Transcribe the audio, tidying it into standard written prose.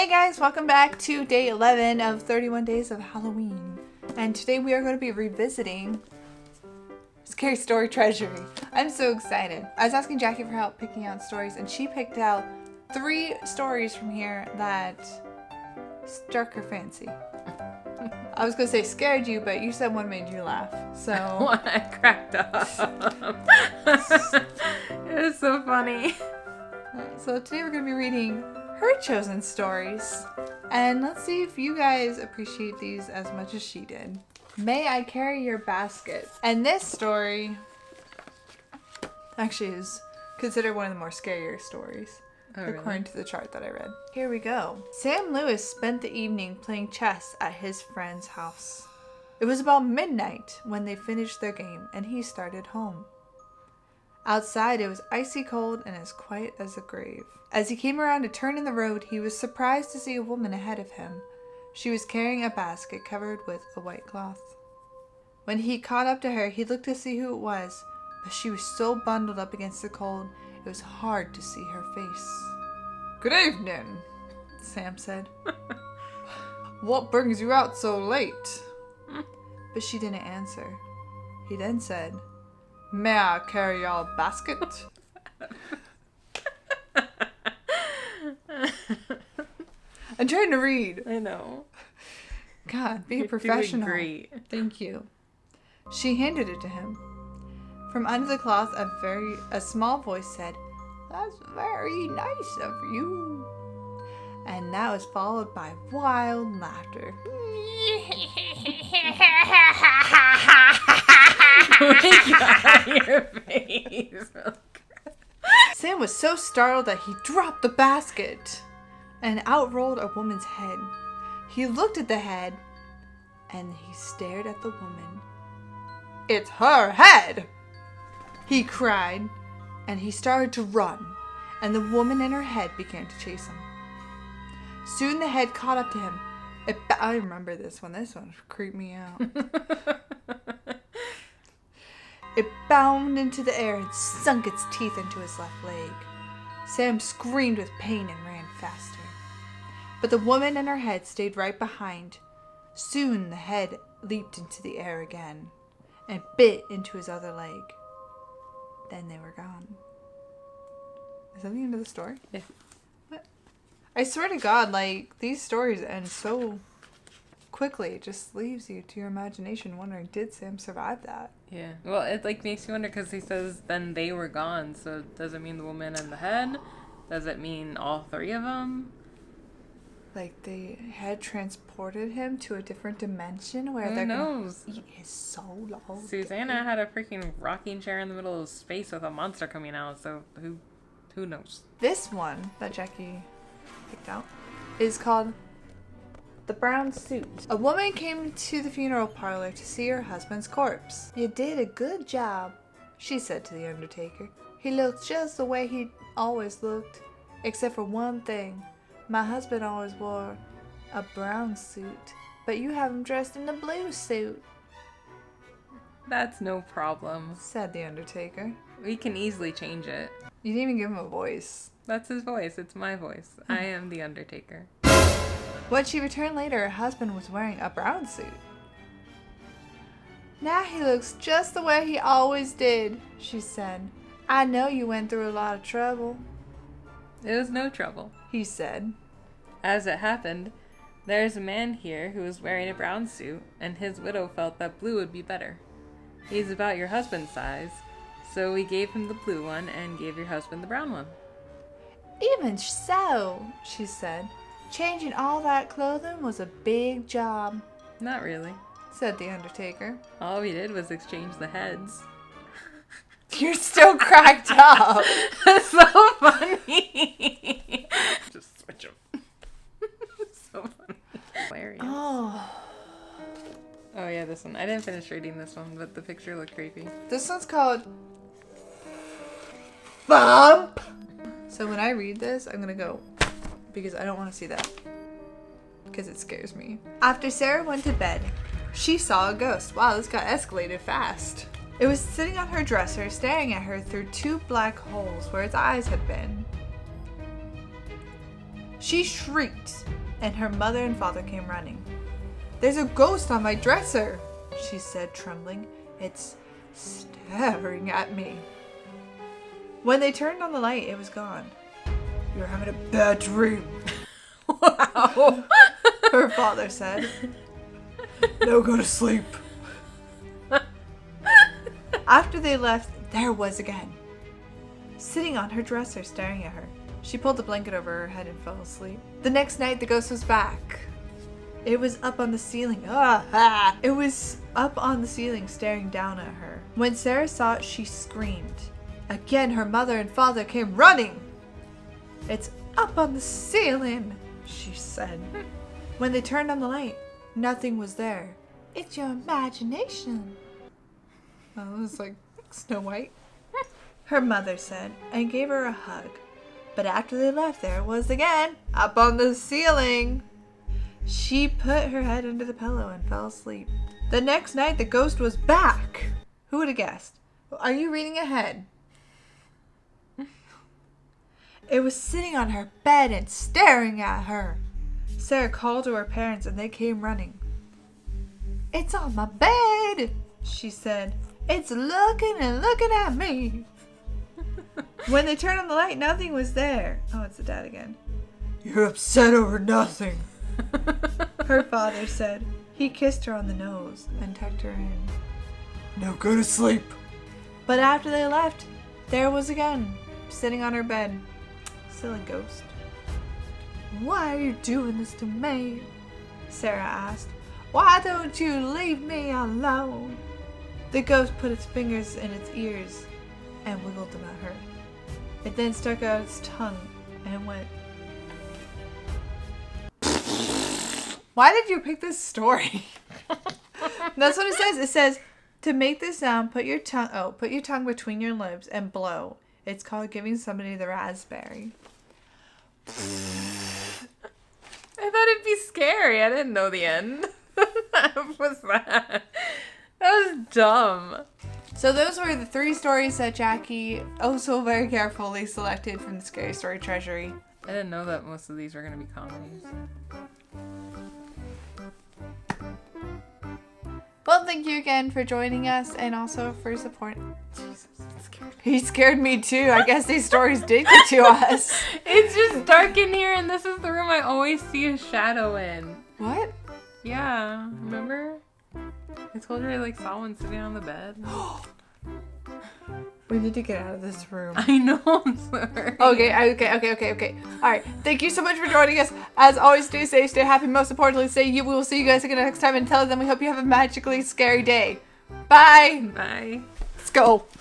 Hey guys, welcome back to day 11 of 31 Days of Halloween. And today we are going to be revisiting Scary Story Treasury. I'm so excited. I was asking Jakii for help picking out stories, and she picked out 3 stories from here that struck her fancy. I was going to say scared you, but you said one made you laugh. So I cracked up. It was so funny. So today we're going to be reading her chosen stories, and let's see if you guys appreciate these as much as she did. May I carry your basket? And this story actually is considered one of the more scarier stories, according to the chart that I read. Here we go. Sam Lewis spent the evening playing chess at his friend's house. It was about midnight when they finished their game and he started home. Outside, it was icy cold and as quiet as a grave. As he came around a turn in the road, he was surprised to see a woman ahead of him. She was carrying a basket covered with a white cloth. When he caught up to her, he looked to see who it was, but she was so bundled up against the cold, it was hard to see her face. "Good evening," Sam said. "What brings you out so late?" But she didn't answer. He then said, "May I carry your basket?" I'm trying to read. I know. God, be You're a professional. doing great. Thank you. She handed it to him. From under the cloth, a small voice said, "That's very nice of you." And that was followed by wild laughter. Your face. Sam was so startled that he dropped the basket, and out rolled a woman's head. He looked at the head, and he stared at the woman. "It's her head!" he cried, and he started to run, and the woman and her head began to chase him. Soon the head caught up to him. I remember this one. This one creeped me out. It bounded into the air and sunk its teeth into his left leg. Sam screamed with pain and ran faster. But the woman and her head stayed right behind. Soon the head leaped into the air again and bit into his other leg. Then they were gone. Is that the end of the story? Yeah. What? I swear to God, like, these stories end so quickly. It just leaves you to your imagination wondering, did Sam survive that? Yeah. Well, it makes you wonder because he says then they were gone. So does it mean the woman and the head? Does it mean all 3 of them? Like they had transported him to a different dimension where Who they're knows? gonna eat his soul all Susanna day. had a freaking rocking chair in the middle of space with a monster coming out. So who knows? This one that Jakii picked out is called The Brown Suit. A woman came to the funeral parlor to see her husband's corpse. "You did a good job," she said to the undertaker. "He looked just the way he always looked, except for one thing. My husband always wore a brown suit, but you have him dressed in a blue suit," That's no problem. said the undertaker. We can easily change it. You didn't even give him a voice. That's his voice. It's my voice. I am the Undertaker. When she returned later, her husband was wearing a brown suit. "Now he looks just the way he always did," she said. "I know you went through a lot of trouble," It was no trouble. he said. As it happened, there's a man here who is wearing a brown suit, and his widow felt that blue would be better. He's about your husband's size, so we gave him the blue one and gave your husband the brown one. "Even so," she said, "changing all that clothing was a big job," Not really. said the undertaker. All we did was exchange the heads. You're still cracked up. That's so funny. Just switch them. So funny. Hilarious. Oh, Oh yeah, this one. I didn't finish reading this one, but the picture looked creepy. this one's called Bump. So when I read this, I'm gonna go because I don't want to see that because it scares me. After Sarah went to bed, she saw a ghost. Wow, this got escalated fast. It was sitting on her dresser, staring at her through 2 black holes where its eyes had been. She shrieked, and her mother and father came running. "There's a ghost on my dresser," she said, trembling. "It's staring at me." When they turned on the light, it was gone. "You're having a bad dream." Wow. Her father said. "Now go to sleep." After they left, there was again, sitting on her dresser, staring at her. She pulled the blanket over her head and fell asleep. The next night, the ghost was back. It was up on the ceiling. It was up on the ceiling, staring down at her. When Sarah saw it, she screamed. Again, her mother and father came running. "It's up on the ceiling," she said. When they turned on the light, nothing was there. "It's your imagination." Oh, it was like Snow White. Her mother said, and gave her a hug. But after they left, there it was again, up on the ceiling. She put her head under the pillow and fell asleep. The next night, the ghost was back. Who would have guessed? Are you reading ahead? It was sitting on her bed and staring at her. Sarah called to her parents and they came running. "It's on my bed," she said. "It's looking and looking at me." When they turned on the light, nothing was there. Oh, it's the dad again. "You're upset over nothing," her father said. He kissed her on the nose and tucked her in. "Now go to sleep." But after they left, there it was again, sitting on her bed. Silly ghost. "Why are you doing this to me?" Sarah asked. "Why don't you leave me alone?" The ghost put its fingers in its ears and wiggled them at her. It then stuck out its tongue and went. Why did you pick this story? That's what it says. It says, to make this sound, put your tongue between your lips and blow. It's called giving somebody the raspberry. I thought it'd be scary. I didn't know the end. What was that? That was dumb. So those were the 3 stories that Jakii so very carefully selected from the Scary Story Treasury. I didn't know that most of these were going to be comedies. Well, thank you again for joining us and also for supporting. Jesus, he scared me too. I guess these stories did get to us. It's just dark in here and this is the room I always see a shadow in. What? Yeah, remember? I told you I saw one sitting on the bed. We need to get out of this room. I know, I'm sorry. Okay. Alright, thank you so much for joining us. As always, stay safe, stay happy. Most importantly, we will see you guys again next time. Until then, we hope you have a magically scary day. Bye. Bye. Let's go.